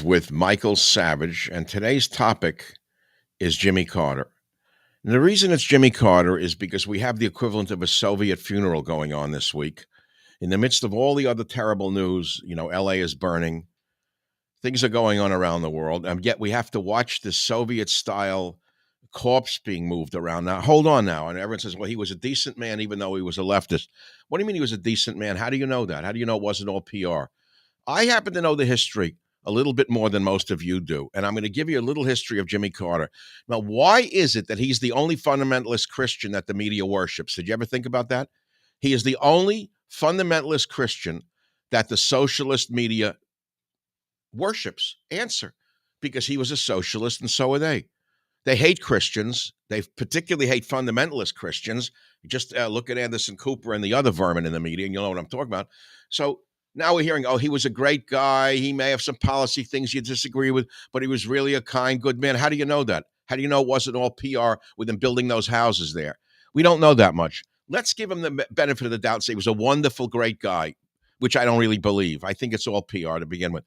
with Michael Savage, and today's topic is Jimmy Carter. And the reason it's Jimmy Carter is because we have the equivalent of a Soviet funeral going on this week. In the midst of all the other terrible news, LA is burning, things are going on around the world, and yet we have to watch this Soviet style corpse being moved around. Now, hold on now. And everyone says, well, he was a decent man, even though he was a leftist. What do you mean he was a decent man? How do you know that? How do you know it wasn't all PR? I happen to know the history a little bit more than most of you do. And I'm going to give you a little history of Jimmy Carter. Now, why is it that he's the only fundamentalist Christian that the media worships? Did you ever think about that? He is the only fundamentalist Christian that the socialist media worships. Answer. Because he was a socialist and so are they. They hate Christians. They particularly hate fundamentalist Christians. Just look at Anderson Cooper and the other vermin in the media, and you'll know what I'm talking about. So now we're hearing, oh, he was a great guy. He may have some policy things you disagree with, but he was really a kind, good man. How do you know that? How do you know it wasn't all PR with him building those houses there? We don't know that much. Let's give him the benefit of the doubt and say he was a wonderful, great guy, which I don't really believe. I think it's all PR to begin with.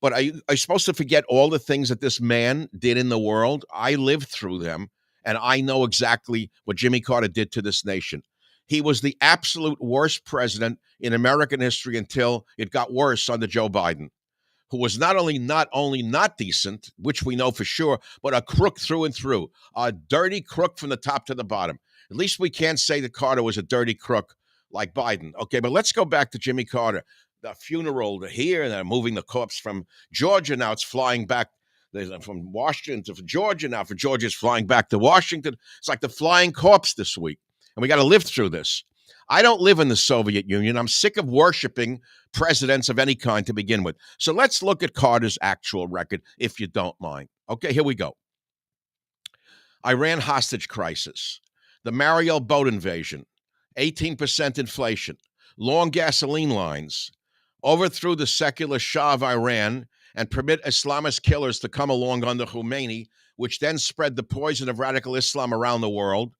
But are you supposed to forget all the things that this man did in the world? I lived through them, and I know exactly what Jimmy Carter did to this nation. He was the absolute worst president in American history until it got worse under Joe Biden, who was not only not decent, which we know for sure, but a crook through and through, a dirty crook from the top to the bottom. At least we can't say that Carter was a dirty crook like Biden. Okay, but let's go back to Jimmy Carter. The funeral here, they're moving the corpse from Georgia. Now it's flying back from Washington to Georgia. Now for Georgia, it's flying back to Washington. It's like the flying corpse this week. And we got to live through this. I don't live in the Soviet Union. I'm sick of worshiping presidents of any kind to begin with. So let's look at Carter's actual record, if you don't mind. Okay, here we go. Iran hostage crisis, the Mariel boat invasion, 18% inflation, long gasoline lines, overthrew the secular Shah of Iran and permit Islamist killers to come along under Khomeini, which then spread the poison of radical Islam around the world,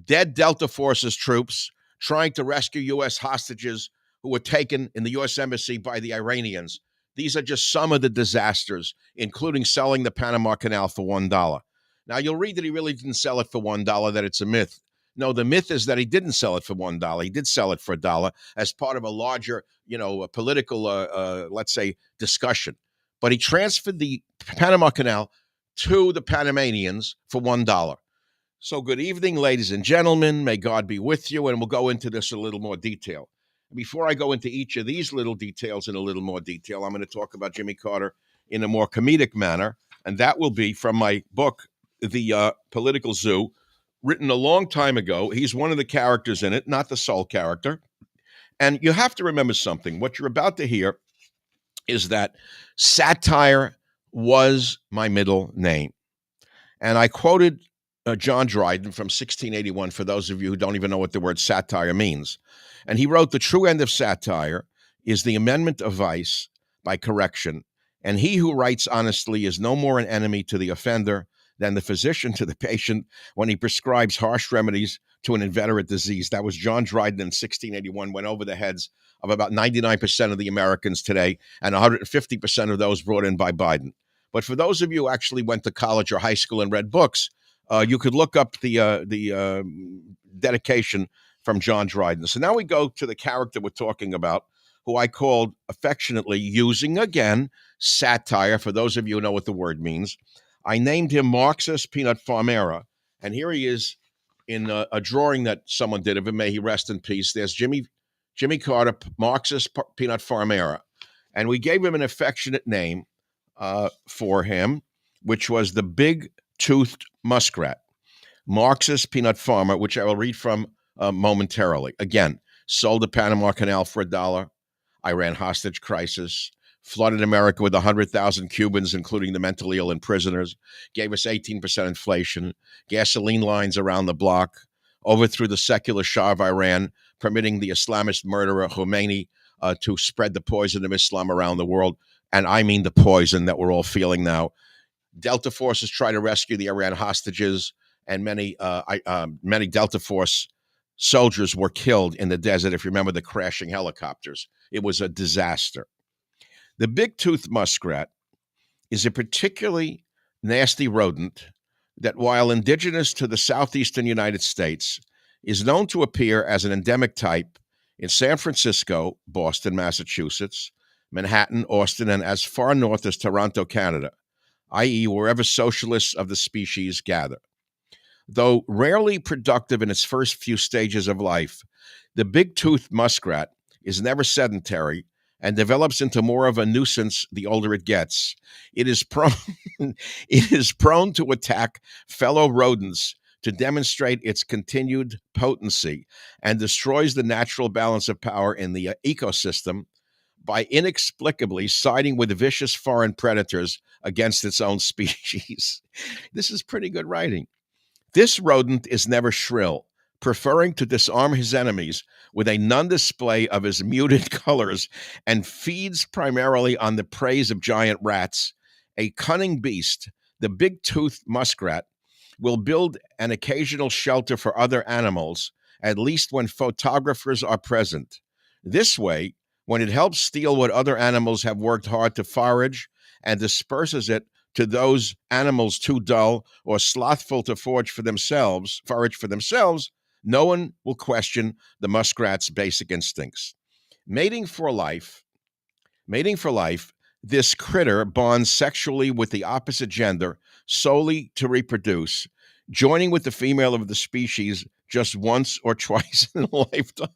dead Delta Forces troops trying to rescue U.S. hostages who were taken in the U.S. Embassy by the Iranians. These are just some of the disasters, including selling the Panama Canal for $1. Now, you'll read that he really didn't sell it for $1, that it's a myth. No, the myth is that he didn't sell it for $1. He did sell it for $1 as part of a larger, a political, let's say, discussion. But he transferred the Panama Canal to the Panamanians for $1. So good evening, ladies and gentlemen. May God be with you, and we'll go into this in a little more detail. Before I go into each of these little details in a little more detail, I'm going to talk about Jimmy Carter in a more comedic manner, and that will be from my book, The Political Zoo, written a long time ago. He's one of the characters in it, not the sole character. And you have to remember something. What you're about to hear is that satire was my middle name. And I quoted John Dryden from 1681, for those of you who don't even know what the word satire means. And he wrote, "The true end of satire is the amendment of vice by correction. And he who writes honestly is no more an enemy to the offender than the physician to the patient when he prescribes harsh remedies to an inveterate disease." That was John Dryden in 1681, went over the heads of about 99% of the Americans today, and 150% of those brought in by Biden. But for those of you who actually went to college or high school and read books, you could look up the dedication from John Dryden. So now we go to the character we're talking about, who I called affectionately, using again satire, for those of you who know what the word means, I named him Marxist Peanut Farmera, and here he is in a drawing that someone did of him. May he rest in peace. There's Jimmy Carter, Marxist Peanut Farmera, and we gave him an affectionate name for him, which was the big-toothed muskrat, Marxist Peanut Farmer, which I will read from momentarily. Again, sold the Panama Canal for $1, Iran hostage crisis, flooded America with 100,000 Cubans, including the mentally ill and prisoners, gave us 18% inflation, gasoline lines around the block, overthrew the secular Shah of Iran, permitting the Islamist murderer Khomeini to spread the poison of Islam around the world. And I mean the poison that we're all feeling now. Delta Forces try to rescue the Iran hostages, and many Delta Force soldiers were killed in the desert. If you remember the crashing helicopters, it was a disaster. The big-toothed muskrat is a particularly nasty rodent that, while indigenous to the southeastern United States, is known to appear as an endemic type in San Francisco, Boston, Massachusetts, Manhattan, Austin, and as far north as Toronto, Canada, i.e., wherever socialists of the species gather. Though rarely productive in its first few stages of life, the big-toothed muskrat is never sedentary and develops into more of a nuisance the older it gets. It is prone it is prone to attack fellow rodents to demonstrate its continued potency and destroys the natural balance of power in the ecosystem by inexplicably siding with vicious foreign predators against its own species. This is pretty good writing. This rodent is never shrill, preferring to disarm his enemies with a non display of his muted colors, and feeds primarily on the praise of giant rats. A cunning beast, the big toothed muskrat will build an occasional shelter for other animals, at least when photographers are present. This way, when it helps steal what other animals have worked hard to forage and disperses it to those animals too dull or slothful to forage for themselves, no one will question the muskrat's basic instincts. Mating for life, mating for life, this critter bonds sexually with the opposite gender solely to reproduce, joining with the female of the species just once or twice in a lifetime.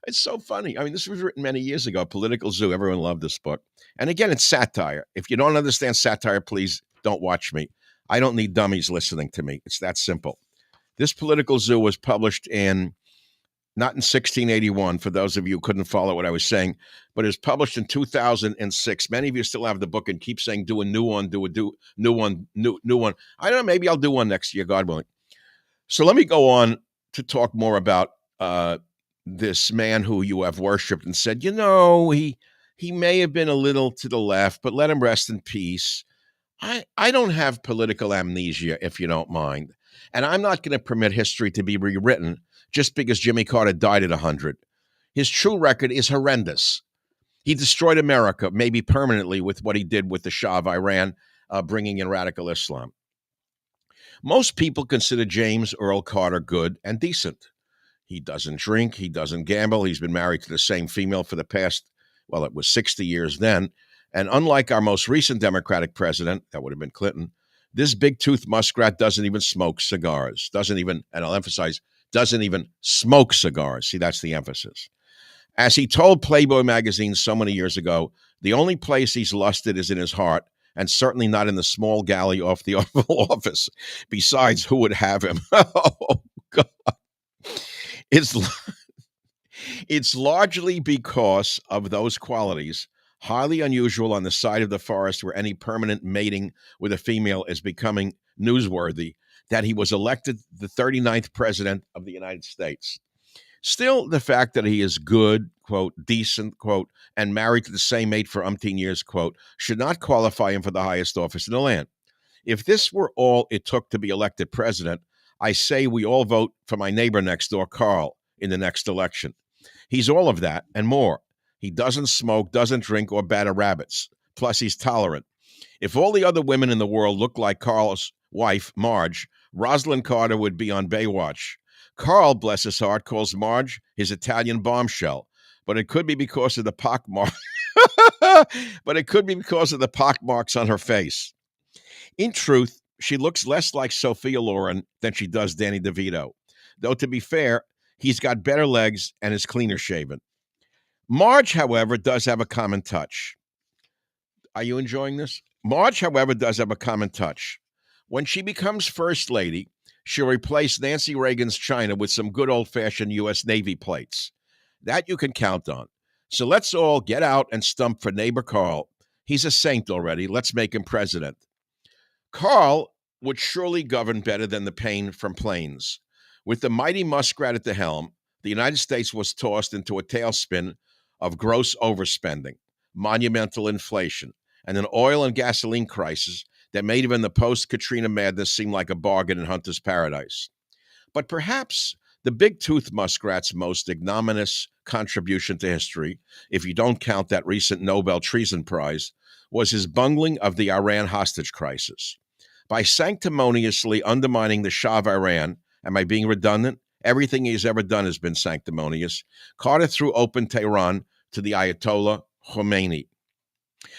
It's so funny. I mean, this was written many years ago. Political Zoo. Everyone loved this book. And again, it's satire. If you don't understand satire, please don't watch me. I don't need dummies listening to me. It's that simple. This Political Zoo was published in, not in 1681, for those of you who couldn't follow what I was saying, but it was published in 2006. Many of you still have the book and keep saying, do a new one, new one, new one. I don't know. Maybe I'll do one next year, God willing. So let me go on to talk more about this man who you have worshipped and said, he may have been a little to the left, but let him rest in peace. I don't have political amnesia, if you don't mind. And I'm not going to permit history to be rewritten just because Jimmy Carter died at 100. His true record is horrendous. He destroyed America, maybe permanently, with what he did with the Shah of Iran, bringing in radical Islam. Most people consider James Earl Carter good and decent. He doesn't drink. He doesn't gamble. He's been married to the same female for the past, well, it was 60 years then. And unlike our most recent Democratic president, that would have been Clinton, this big-toothed muskrat doesn't even smoke cigars. Doesn't even, and I'll emphasize, doesn't even smoke cigars. See, that's the emphasis. As he told Playboy magazine so many years ago, the only place he's lusted is in his heart, and certainly not in the small galley off the Oval Office. Besides, who would have him? Oh, God. It's It's largely because of those qualities, highly unusual on the side of the forest where any permanent mating with a female is becoming newsworthy, that he was elected the 39th president of the United States. Still, the fact that he is good, quote, decent, quote, and married to the same mate for umpteen years, quote, should not qualify him for the highest office in the land. If this were all it took to be elected president, I say we all vote for my neighbor next door, Carl, in the next election. He's all of that and more. He doesn't smoke, doesn't drink, or batter rabbits. Plus, he's tolerant. If all the other women in the world looked like Carl's wife, Marge, Rosalind Carter would be on Baywatch. Carl, bless his heart, calls Marge his Italian bombshell, but it could be because of the pockmark. But it could be because of the pockmarks on her face. In truth, she looks less like Sophia Loren than she does Danny DeVito. Though, to be fair, he's got better legs and is cleaner shaven. Marge, however, does have a common touch. Are you enjoying this? Marge, however, does have a common touch. When she becomes First Lady, she'll replace Nancy Reagan's China with some good old-fashioned U.S. Navy plates. That you can count on. So let's all get out and stump for neighbor Carl. He's a saint already. Let's make him president. Carl would surely govern better than the pain from planes. With the mighty muskrat at the helm, the United States was tossed into a tailspin of gross overspending, monumental inflation, and an oil and gasoline crisis that made even the post-Katrina madness seem like a bargain in Hunter's paradise. But perhaps The big tooth muskrat's most ignominious contribution to history, if you don't count that recent Nobel Treason Prize, was his bungling of the Iran hostage crisis. By sanctimoniously undermining the Shah of Iran, am I being redundant? Everything he's ever done has been sanctimonious. Carter threw open Tehran to the Ayatollah Khomeini,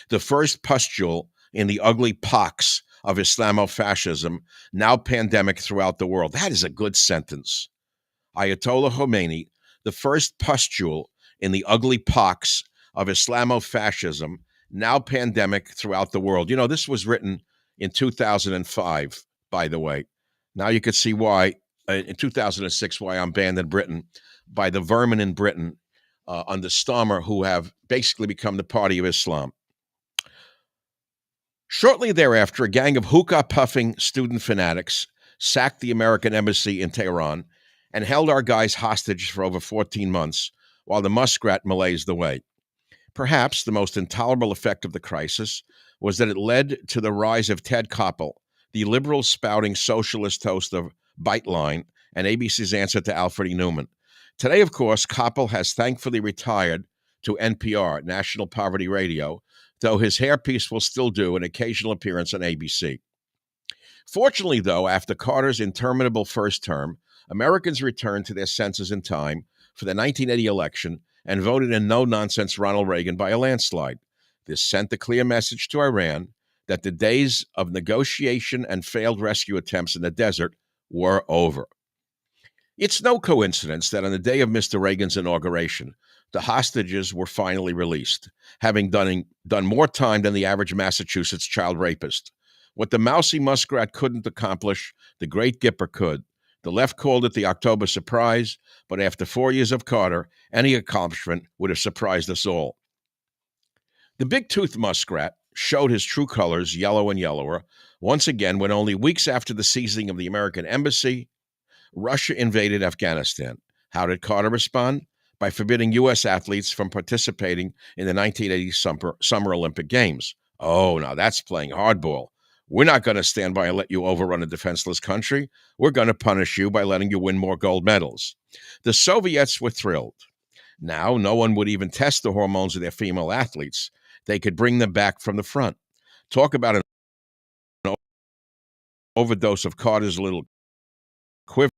the first pustule in the ugly pox of Islamofascism, now pandemic throughout the world. That is a good sentence. Ayatollah Khomeini, the first pustule in the ugly pox of Islamofascism, now pandemic throughout the world. You know, this was written in 2005, by the way. Now you could see why, in 2006, why I'm banned in Britain by the vermin in Britain under Starmer, who have basically become the party of Islam. Shortly thereafter, a gang of hookah-puffing student fanatics sacked the American embassy in Tehran and held our guys hostage for over 14 months while the muskrat malaised away. Perhaps the most intolerable effect of the crisis was that it led to the rise of Ted Koppel, the liberal-spouting socialist host of Byteline and ABC's answer to Alfred E. Newman. Today, of course, Koppel has thankfully retired to NPR, National Poverty Radio, though his hairpiece will still do an occasional appearance on ABC. Fortunately, though, after Carter's interminable first term, Americans returned to their senses in time for the 1980 election and voted in no-nonsense Ronald Reagan by a landslide. This sent a clear message to Iran that the days of negotiation and failed rescue attempts in the desert were over. It's no coincidence that on the day of Mr. Reagan's inauguration, the hostages were finally released, having done more time than the average Massachusetts child rapist. What the mousy muskrat couldn't accomplish, the great Gipper could. The left called it the October surprise, but after 4 years of Carter, any accomplishment would have surprised us all. The big-toothed muskrat showed his true colors, yellow and yellower, once again when only weeks after the seizing of the American embassy, Russia invaded Afghanistan. How did Carter respond? By forbidding U.S. athletes from participating in the 1980 Summer Olympic Games. Oh, now that's playing hardball. We're not going to stand by and let you overrun a defenseless country. We're going to punish you by letting you win more gold medals. The Soviets were thrilled. Now, no one would even test the hormones of their female athletes. They could bring them back from the front. Talk about an overdose of Carter's little quiver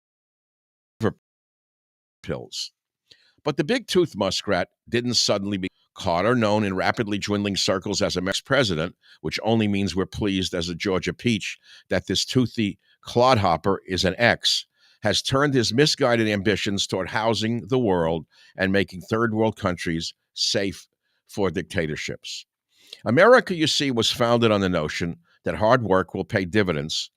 pills. But the big-toothed muskrat didn't suddenly be Carter, known in rapidly dwindling circles as America's president, which only means we're pleased as a Georgia peach that this toothy clodhopper is an ex, has turned his misguided ambitions toward housing the world and making third-world countries safe for dictatorships. America, you see, was founded on the notion that hard work will pay dividends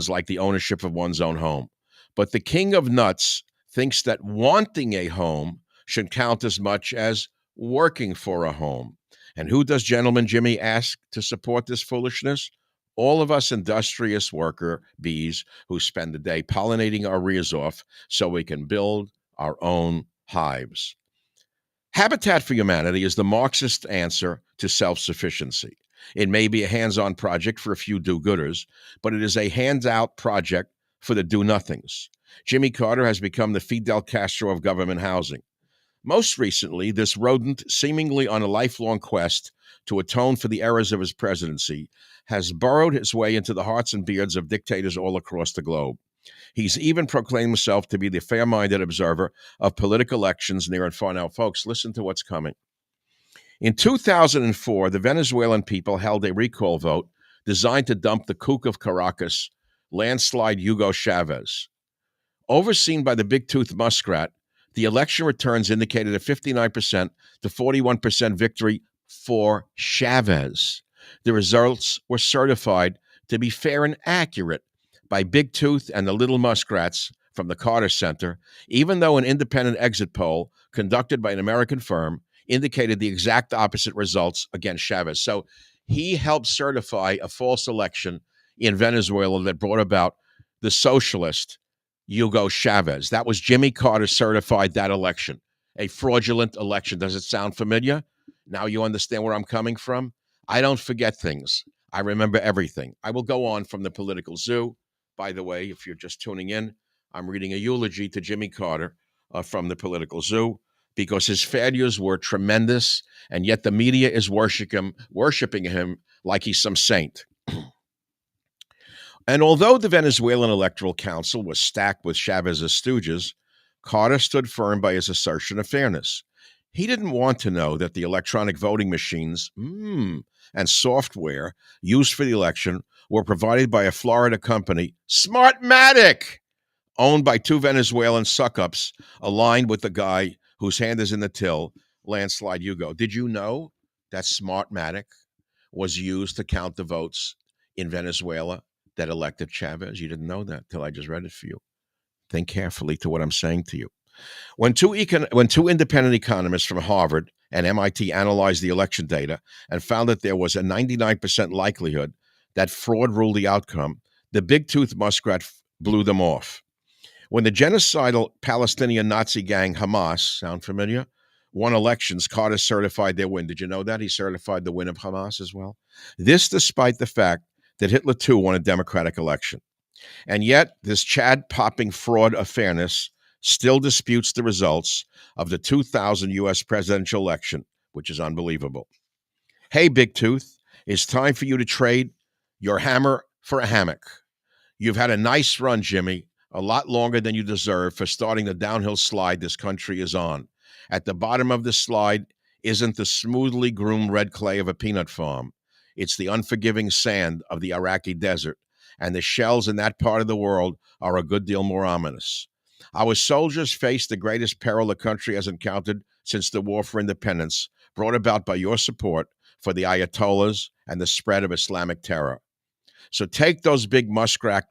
like the ownership of one's own home. But the king of nuts thinks that wanting a home should count as much as working for a home. And who does Gentleman Jimmy ask to support this foolishness? All of us industrious worker bees who spend the day pollinating our ears off so we can build our own hives. Habitat for Humanity is the Marxist answer to self-sufficiency. It may be a hands-on project for a few do-gooders, but it is a hands-out project for the do-nothings. Jimmy Carter has become the Fidel Castro of government housing. Most recently, this rodent, seemingly on a lifelong quest to atone for the errors of his presidency, has burrowed his way into the hearts and beards of dictators all across the globe. He's even proclaimed himself to be the fair-minded observer of political elections near and far. Now, folks, listen to what's coming. In 2004, the Venezuelan people held a recall vote designed to dump the kook of Caracas, landslide Hugo Chavez. Overseen by the big-toothed muskrat, the election returns indicated a 59% to 41% victory for Chavez. The results were certified to be fair and accurate by Big Tooth and the Little Muskrats from the Carter Center, even though an independent exit poll conducted by an American firm indicated the exact opposite results against Chavez. So he helped certify a false election in Venezuela that brought about the socialist Hugo Chavez. That was Jimmy Carter certified that election, a fraudulent election. Does it sound familiar? Now you understand where I'm coming from? I don't forget things. I remember everything. I will go on from the political zoo. By the way, if you're just tuning in, I'm reading a eulogy to Jimmy Carter from the Political Zoo because his failures were tremendous, and yet the media is worshiping him like he's some saint. And although the Venezuelan Electoral Council was stacked with Chavez's stooges, Carter stood firm by his assertion of fairness. He didn't want to know that the electronic voting machines and software used for the election were provided by a Florida company, Smartmatic, owned by two Venezuelan suck-ups aligned with the guy whose hand is in the till, Landslide Hugo. Did you know that Smartmatic was used to count the votes in Venezuela that elected Chavez? You didn't know that till I just read it for you. Think carefully to what I'm saying to you. When two independent economists from Harvard and MIT analyzed the election data and found that there was a 99% likelihood that fraud ruled the outcome, the big tooth muskrat blew them off. When the genocidal Palestinian Nazi gang Hamas, sound familiar, won elections, Carter certified their win. Did you know that? He certified the win of Hamas as well. This despite the fact that Hitler too won a democratic election. And yet, this Chad popping fraud of fairness still disputes the results of the 2000 U.S. presidential election, which is unbelievable. Hey, Big Tooth, it's time for you to trade your hammer for a hammock. You've had a nice run, Jimmy, a lot longer than you deserve for starting the downhill slide this country is on. At the bottom of the slide isn't the smoothly groomed red clay of a peanut farm. It's the unforgiving sand of the Iraqi desert, and the shells in that part of the world are a good deal more ominous. Our soldiers face the greatest peril the country has encountered since the War for Independence, brought about by your support for the Ayatollahs and the spread of Islamic terror. So take those big muskrat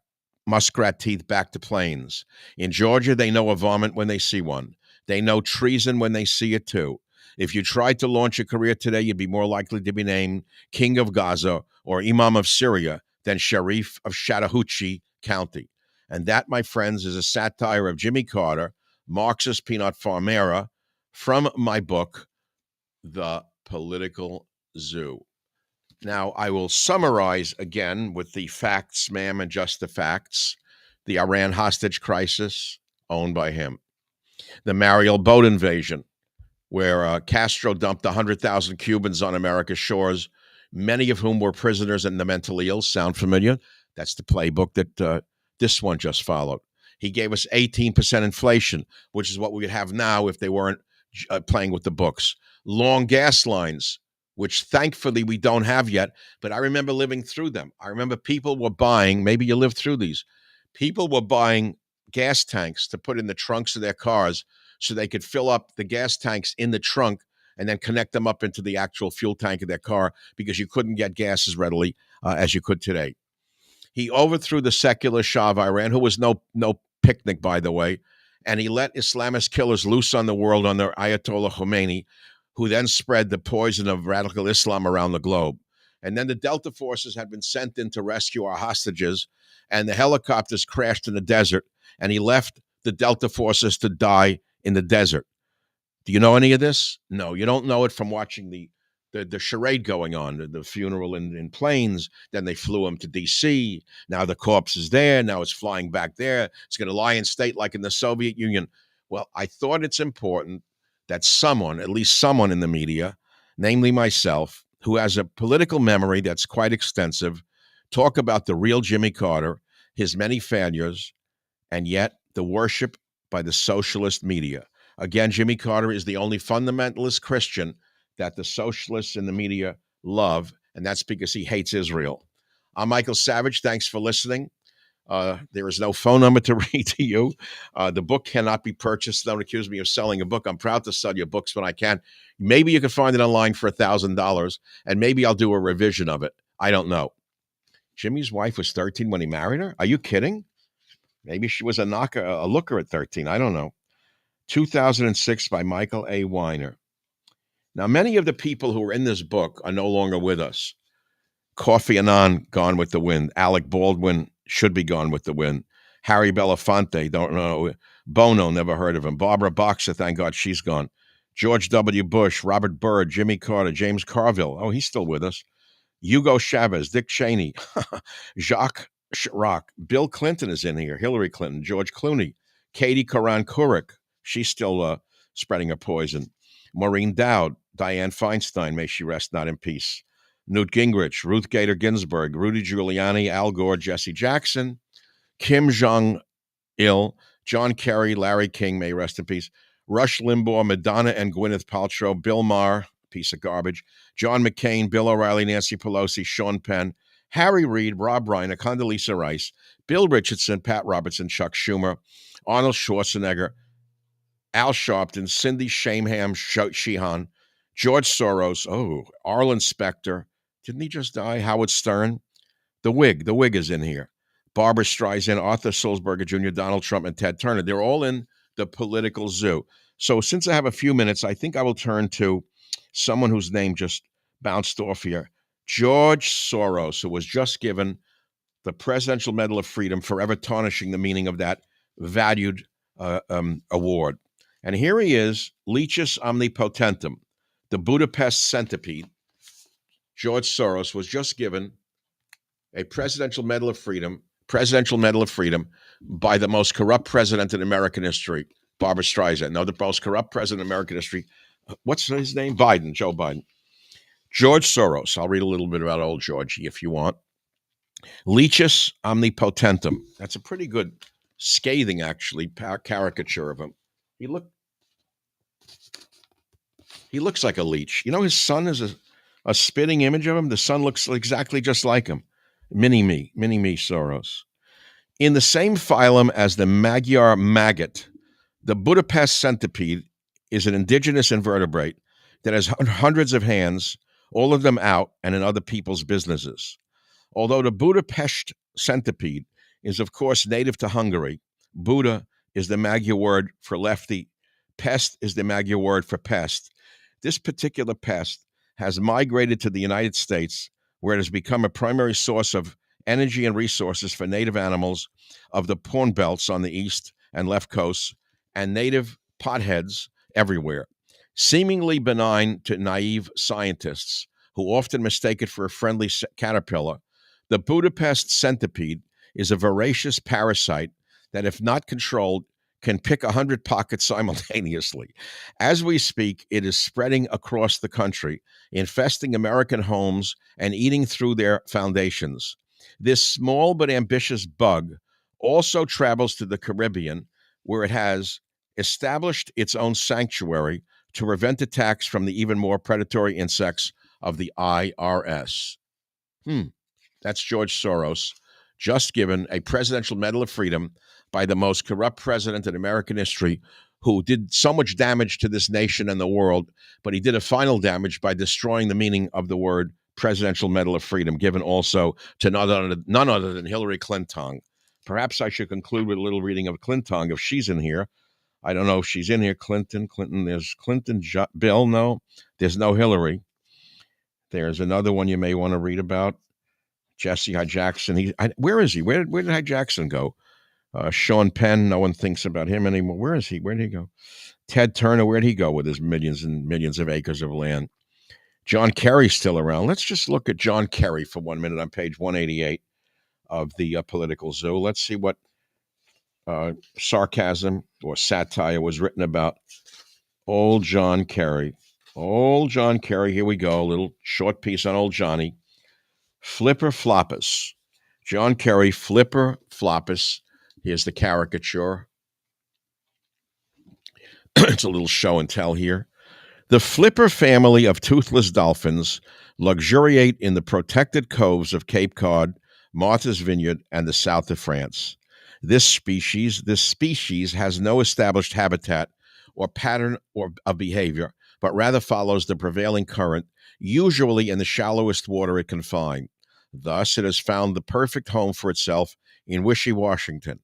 teeth back to Plains. In Georgia, they know a varmint when they see one. They know treason when they see it too. If you tried to launch a career today, you'd be more likely to be named King of Gaza or Imam of Syria than Sharif of Chattahoochee County. And that, my friends, is a satire of Jimmy Carter, Marxist peanut farm era, from my book, The Political Zoo. Now, I will summarize again with the facts, ma'am, and just the facts. The Iran hostage crisis, owned by him. The Mariel boat invasion, where Castro dumped 100,000 Cubans on America's shores, many of whom were prisoners and the mentally ill. Sound familiar? That's the playbook that this one just followed. He gave us 18% inflation, which is what we would have now if they weren't playing with the books. Long gas lines, which thankfully we don't have yet, but I remember living through them. I remember people were buying, maybe you lived through these, people were buying gas tanks to put in the trunks of their cars so they could fill up the gas tanks in the trunk and then connect them up into the actual fuel tank of their car because you couldn't get gas as readily as you could today. He overthrew the secular Shah of Iran, who was no picnic, by the way, and he let Islamist killers loose on the world under Ayatollah Khomeini, who then spread the poison of radical Islam around the globe. And then the Delta forces had been sent in to rescue our hostages, and the helicopters crashed in the desert, and he left the Delta forces to die in the desert. Do you know any of this? No, you don't know it from watching the charade going on, the funeral in Plains. Then they flew him to D.C. Now the corpse is there. Now it's flying back there. It's going to lie in state like in the Soviet Union. Well, I thought it's important that someone, at least someone in the media, namely myself, who has a political memory that's quite extensive, talk about the real Jimmy Carter, his many failures, and yet the worship by the socialist media. Again, Jimmy Carter is the only fundamentalist Christian that the socialists in the media love, and that's because he hates Israel. I'm Michael Savage. Thanks for listening. There is no phone number to read to you. The book cannot be purchased. Don't accuse me of selling a book. I'm proud to sell your books when I can. Maybe you can find it online for $1,000, and maybe I'll do a revision of it. I don't know. Jimmy's wife was 13 when he married her? Are you kidding? Maybe she was a looker at 13. I don't know. 2006 by Michael A. Weiner. Now, many of the people who are in this book are no longer with us. Kofi Annan, gone with the wind. Alec Baldwin should be gone with the wind. Harry Belafonte, don't know. Bono, never heard of him. Barbara Boxer, thank God she's gone. George W. Bush, Robert Byrd, Jimmy Carter, James Carville. Oh, he's still with us. Hugo Chavez, Dick Cheney, Jacques Rock. Bill Clinton is in here. Hillary Clinton, George Clooney, Katie Karan Kurik. She's still spreading her poison. Maureen Dowd, Dianne Feinstein, may she rest not in peace. Newt Gingrich, Ruth Gator Ginsburg, Rudy Giuliani, Al Gore, Jesse Jackson, Kim Jong Il, John Kerry, Larry King, may rest in peace. Rush Limbaugh, Madonna and Gwyneth Paltrow, Bill Maher, piece of garbage, John McCain, Bill O'Reilly, Nancy Pelosi, Sean Penn, Harry Reid, Rob Reiner, Condoleezza Rice, Bill Richardson, Pat Robertson, Chuck Schumer, Arnold Schwarzenegger, Al Sharpton, Cindy Sheehan, George Soros, Arlen Specter, didn't he just die? Howard Stern, the Wig is in here. Barbara Streisand, Arthur Sulzberger Jr., Donald Trump, and Ted Turner. They're all in the political zoo. So since I have a few minutes, I think I will turn to someone whose name just bounced off here. George Soros, who was just given the Presidential Medal of Freedom, forever tarnishing the meaning of that valued award. And here he is, Leechus Omnipotentum, the Budapest centipede. George Soros was just given a Presidential Medal of Freedom by the most corrupt president in American history, Barbara Streisand. No, the most corrupt president in American history. What's his name? Joe Biden. George Soros. I'll read a little bit about old Georgie if you want. Leechus Omnipotentum. That's a pretty good, scathing, actually, caricature of him. He looks like a leech. You know, his son is a spitting image of him. The son looks exactly just like him. Mini-me, Soros. In the same phylum as the Magyar maggot, the Budapest centipede is an indigenous invertebrate that has hundreds of hands, all of them out and in other people's businesses. Although the Budapest centipede is, of course, native to Hungary, Buda is the Magyar word for lefty, pest is the Magyar word for pest. This particular pest has migrated to the United States, where it has become a primary source of energy and resources for native animals of the corn belts on the east and left coasts and native potheads everywhere. Seemingly benign to naive scientists who often mistake it for a friendly caterpillar, the Budapest centipede is a voracious parasite that, if not controlled, can pick 100 pockets simultaneously. As we speak, it is spreading across the country, infesting American homes and eating through their foundations. This small but ambitious bug also travels to the Caribbean, where it has established its own sanctuary to prevent attacks from the even more predatory insects of the IRS. That's George Soros, just given a Presidential Medal of Freedom by the most corrupt president in American history, who did so much damage to this nation and the world, but he did a final damage by destroying the meaning of the word Presidential Medal of Freedom, given also to none other than Hillary Clinton. Perhaps I should conclude with a little reading of Clinton, if she's in here. I don't know if she's in here. Clinton, there's Clinton, Bill, no. There's no Hillary. There's another one you may want to read about. Jesse Jackson. Where is he? Where did Jackson go? Sean Penn, no one thinks about him anymore. Where is he? Where did he go? Ted Turner, where'd he go with his millions and millions of acres of land? John Kerry's still around. Let's just look at John Kerry for 1 minute on page 188 of the Political Zoo. Let's see what sarcasm or satire was written about old John Kerry. Old John Kerry, here we go. A little short piece on old Johnny. Flipper Floppus. John Kerry, Flipper Floppus. Here's the caricature. It's a little show and tell here. The Flipper family of toothless dolphins luxuriate in the protected coves of Cape Cod, Martha's Vineyard, and the south of France. This species has no established habitat or pattern of behavior, but rather follows the prevailing current, usually in the shallowest water it can find. Thus, it has found the perfect home for itself in Wishy, Washington.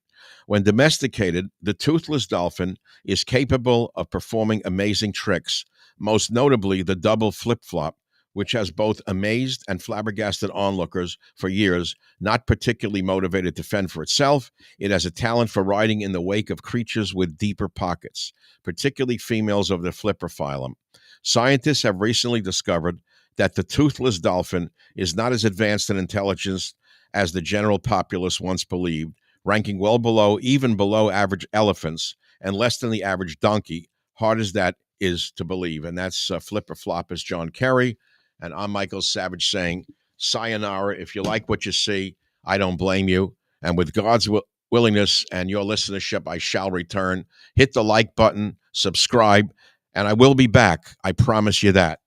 When domesticated, the toothless dolphin is capable of performing amazing tricks, most notably the double flip-flop, which has both amazed and flabbergasted onlookers for years. Not particularly motivated to fend for itself, it has a talent for riding in the wake of creatures with deeper pockets, particularly females of the flipper phylum. Scientists have recently discovered that the toothless dolphin is not as advanced in intelligence as the general populace once believed, ranking well below, even below average elephants and less than the average donkey, hard as that is to believe. And that's Flip or Flop as John Kerry. And I'm Michael Savage saying, sayonara. If you like what you see, I don't blame you. And with God's willingness and your listenership, I shall return. Hit the like button, subscribe, and I will be back. I promise you that.